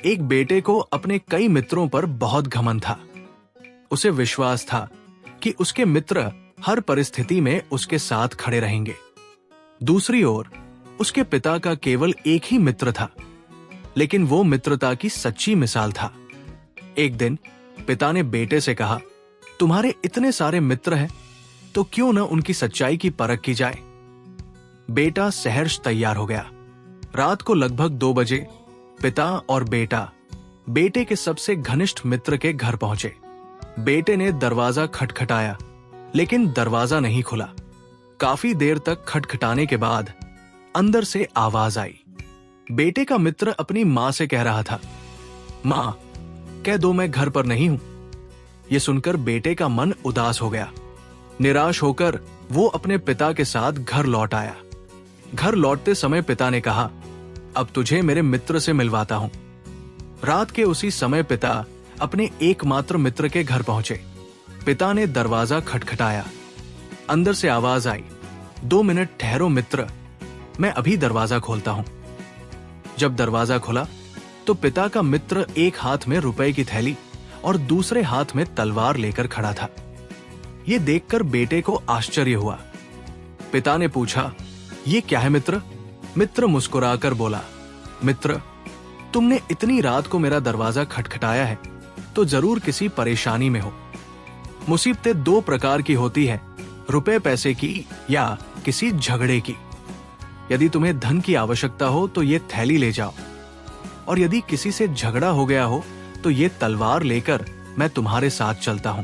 एक बेटे को अपने कई मित्रों पर बहुत घमंड था। उसे विश्वास था कि उसके मित्र हर परिस्थिति में उसके साथ खड़े रहेंगे। दूसरी ओर उसके पिता का केवल एक ही मित्र था, लेकिन वो मित्रता की सच्ची मिसाल था। एक दिन पिता ने बेटे से कहा, तुम्हारे इतने सारे मित्र हैं, तो क्यों न उनकी सच्चाई की परख की जाए। बेटा सहर्ष तैयार हो गया। रात को लगभग 2 बजे पिता और बेटा बेटे के सबसे घनिष्ठ मित्र के घर पहुंचे। बेटे ने दरवाजा खटखटाया, लेकिन दरवाजा नहीं खुला। काफी देर तक खटखटाने के बाद अंदर से आवाज आई। बेटे का मित्र अपनी मां से कह रहा था, मां, कह दो मैं घर पर नहीं हूं। यह सुनकर बेटे का मन उदास हो गया। निराश होकर वो अपने पिता के साथ घर लौट आया। घर लौटते समय पिता ने कहा, अब तुझे मेरे मित्र से मिलवाता हूं। रात के उसी समय पिता अपने एकमात्र मित्र के घर पहुंचे। पिता ने दरवाजा खटखटाया। अंदर से आवाज आई, 2 मिनट ठहरो मित्र, मैं अभी दरवाजा खोलता हूं। जब दरवाजा खुला तो पिता का मित्र एक हाथ में रुपए की थैली और दूसरे हाथ में तलवार लेकर खड़ा था। यह देखकर बेटे को आश्चर्य हुआ। पिता ने पूछा, ये क्या है मित्र? मित्र मुस्कुराकर बोला, मित्र, तुमने इतनी रात को मेरा दरवाजा खटखटाया है तो जरूर किसी परेशानी में हो। मुसीबतें 2 प्रकार की होती है, रुपए पैसे की या किसी झगड़े की। यदि तुम्हें धन की आवश्यकता हो तो ये थैली ले जाओ, और यदि किसी से झगड़ा हो गया हो तो ये तलवार लेकर मैं तुम्हारे साथ चलता हूं।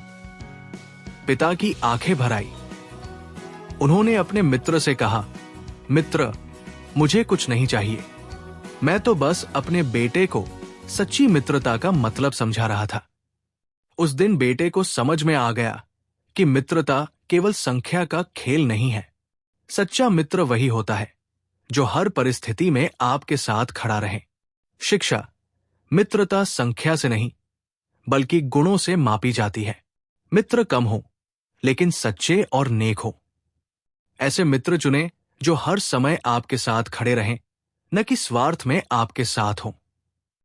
पिता की आंखें भर आई। उन्होंने अपने मित्र से कहा, मित्र, मुझे कुछ नहीं चाहिए, मैं तो बस अपने बेटे को सच्ची मित्रता का मतलब समझा रहा था। उस दिन बेटे को समझ में आ गया कि मित्रता केवल संख्या का खेल नहीं है। सच्चा मित्र वही होता है जो हर परिस्थिति में आपके साथ खड़ा रहे। शिक्षा, मित्रता संख्या से नहीं बल्कि गुणों से मापी जाती है। मित्र कम हो लेकिन सच्चे और नेक हो। ऐसे मित्र चुनें जो हर समय आपके साथ खड़े रहें, न कि स्वार्थ में आपके साथ हों।